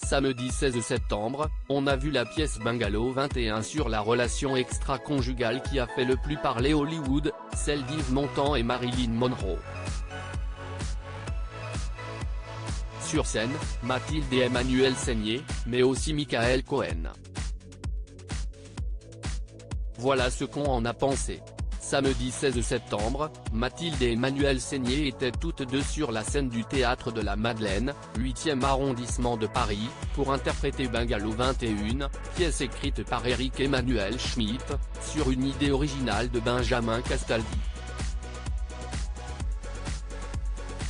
Samedi 16 septembre, on a vu la pièce Bungalow 21 sur la relation extra-conjugale qui a fait le plus parler Hollywood, celle d'Yves Montand et Marilyn Monroe. Sur scène, Mathilde et Emmanuel Seigner, mais aussi Michael Cohen. Voilà ce qu'on en a pensé. Samedi 16 septembre, Mathilde et Emmanuel Seigner étaient toutes deux sur la scène du Théâtre de la Madeleine, 8e arrondissement de Paris, pour interpréter Bungalow 21, pièce écrite par Eric Emmanuel Schmitt, sur une idée originale de Benjamin Castaldi.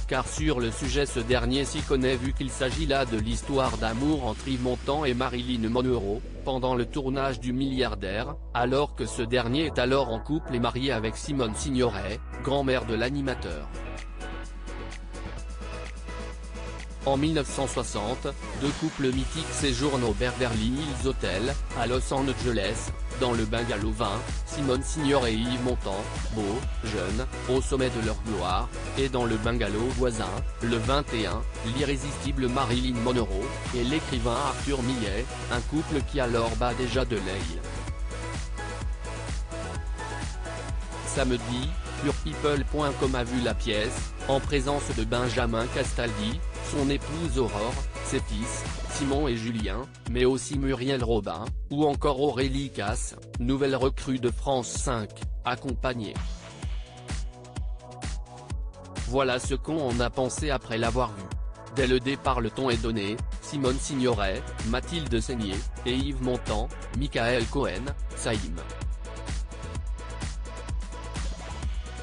Car sur le sujet ce dernier s'y connaît vu qu'il s'agit là de l'histoire d'amour entre Yves Montand et Marilyn Monroe, pendant le tournage du Milliardaire, alors que ce dernier est alors en couple et marié avec Simone Signoret, grand-mère de l'animateur. En 1960, deux couples mythiques séjournent au Beverly Hills Hotel, à Los Angeles, dans le Bungalow 20, Simone Signoret et Yves Montand, beaux, jeunes, au sommet de leur gloire, et dans le bungalow voisin, le 21, l'irrésistible Marilyn Monroe, et l'écrivain Arthur Millet, un couple qui alors bat déjà de l'aile. Samedi, PurePeople.com a vu la pièce, en présence de Benjamin Castaldi, son épouse Aurore, ses fils, Simon et Julien, mais aussi Muriel Robin, ou encore Aurélie Casse, nouvelle recrue de France 5, accompagnée. Voilà ce qu'on en a pensé après l'avoir vu. Dès le départ le ton est donné, Simone Signoret, Mathilde Seigner, et Yves Montand, Michael Cohen, Saïm.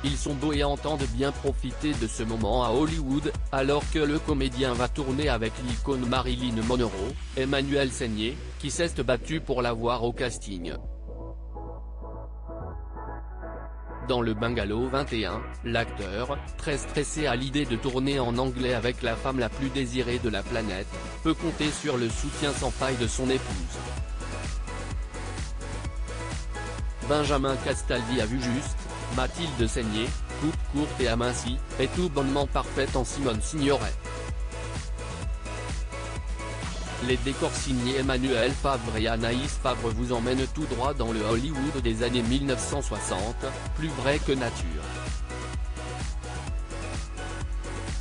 Ils sont beaux et entendent bien profiter de ce moment à Hollywood, alors que le comédien va tourner avec l'icône Marilyn Monroe, Emmanuel Seigner, qui s'est battu pour la voir au casting. Dans le Bungalow 21, l'acteur, très stressé à l'idée de tourner en anglais avec la femme la plus désirée de la planète, peut compter sur le soutien sans faille de son épouse. Benjamin Castaldi a vu juste, Mathilde Seigner, coupe courte et amincie, est tout bonnement parfaite en Simone Signoret. Les décors signés Emmanuel Favre et Anaïs Favre vous emmènent tout droit dans le Hollywood des années 1960, plus vrai que nature.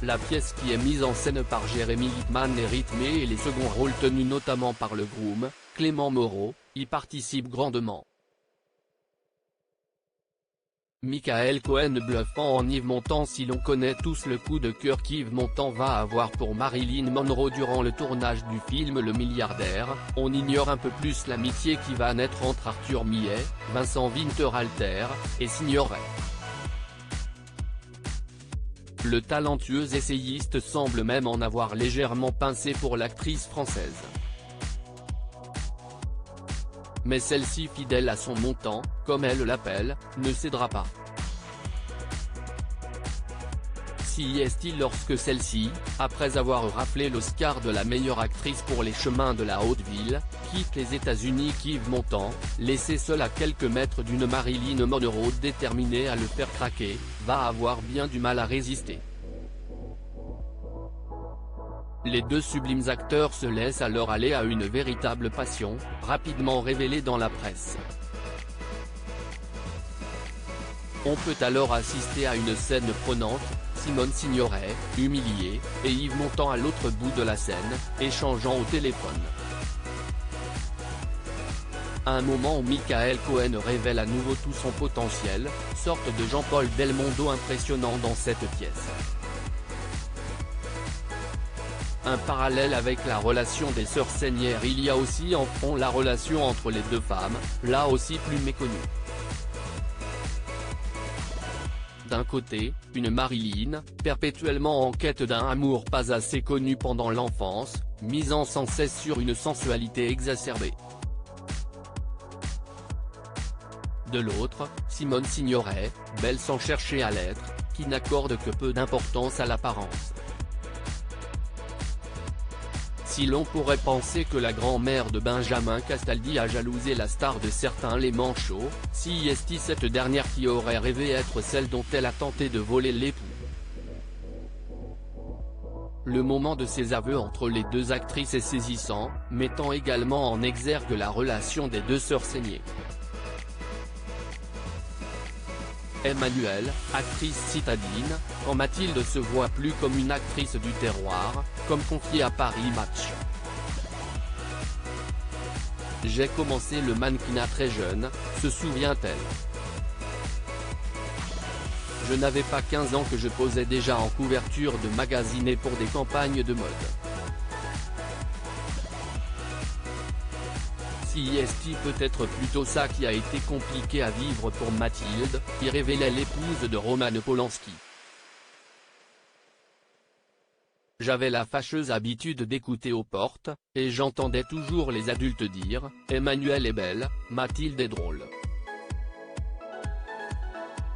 La pièce qui est mise en scène par Jérémy Lippman est rythmée et les seconds rôles tenus notamment par le groom, Clément Moreau, y participent grandement. Michael Cohen bluffant en Yves Montand. Si l'on connaît tous le coup de cœur qu'Yves Montand va avoir pour Marilyn Monroe durant le tournage du film Le Milliardaire, on ignore un peu plus l'amitié qui va naître entre Arthur Millet, Vincent Winterhalter, et Signoret. Le talentueux essayiste semble même en avoir légèrement pincé pour l'actrice française. Mais celle-ci, fidèle à son montant, comme elle l'appelle, ne cédera pas. Si est-il lorsque celle-ci, après avoir raflé l'Oscar de la meilleure actrice pour Les Chemins de la Haute Ville, quitte les États-Unis qu'Yves Montand, laissé seul à quelques mètres d'une Marilyn Monroe déterminée à le faire craquer, va avoir bien du mal à résister. Les deux sublimes acteurs se laissent alors aller à une véritable passion, rapidement révélée dans la presse. On peut alors assister à une scène prenante, Simone Signoret, humiliée, et Yves Montand à l'autre bout de la scène, échangeant au téléphone. À un moment où Michael Cohen révèle à nouveau tout son potentiel, sorte de Jean-Paul Belmondo impressionnant dans cette pièce. Un parallèle avec la relation des sœurs Seigner. Il y a aussi en fond la relation entre les deux femmes, là aussi plus méconnue. D'un côté, une Marilyn, perpétuellement en quête d'un amour pas assez connu pendant l'enfance, misant sans cesse sur une sensualité exacerbée. De l'autre, Simone Signoret, belle sans chercher à l'être, qui n'accorde que peu d'importance à l'apparence. Si l'on pourrait penser que la grand-mère de Benjamin Castaldi a jalousé la star de certains les manchots, si est-il cette dernière qui aurait rêvé être celle dont elle a tenté de voler l'époux. Le moment de ses aveux entre les deux actrices est saisissant, mettant également en exergue la relation des deux sœurs saignées. Emmanuelle, actrice citadine, quand Mathilde se voit plus comme une actrice du terroir, comme confiée à Paris Match. J'ai commencé le mannequinat très jeune, se souvient-elle. Je n'avais pas 15 ans que je posais déjà en couverture de magazines et pour des campagnes de mode. Si est peut-être plutôt ça qui a été compliqué à vivre pour Mathilde, y révélait l'épouse de Roman Polanski. J'avais la fâcheuse habitude d'écouter aux portes, et j'entendais toujours les adultes dire « Emmanuelle est belle, Mathilde est drôle ».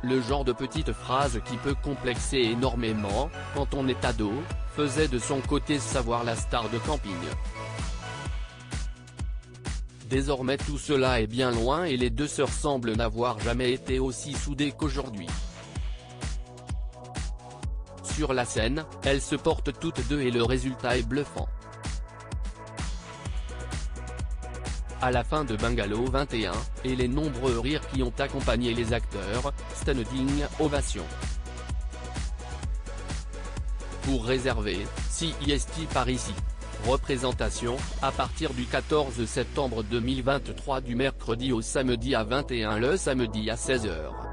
Le genre de petite phrase qui peut complexer énormément, quand on est ado, faisait de son côté savoir la star de camping. Désormais tout cela est bien loin et les deux sœurs semblent n'avoir jamais été aussi soudées qu'aujourd'hui. Sur la scène, elles se portent toutes deux et le résultat est bluffant. À la fin de Bungalow 21, et les nombreux rires qui ont accompagné les acteurs, standing ovation. Pour réserver, CIST par ici. Représentation, à partir du 14 septembre 2023 du mercredi au samedi à 21h le samedi à 16h.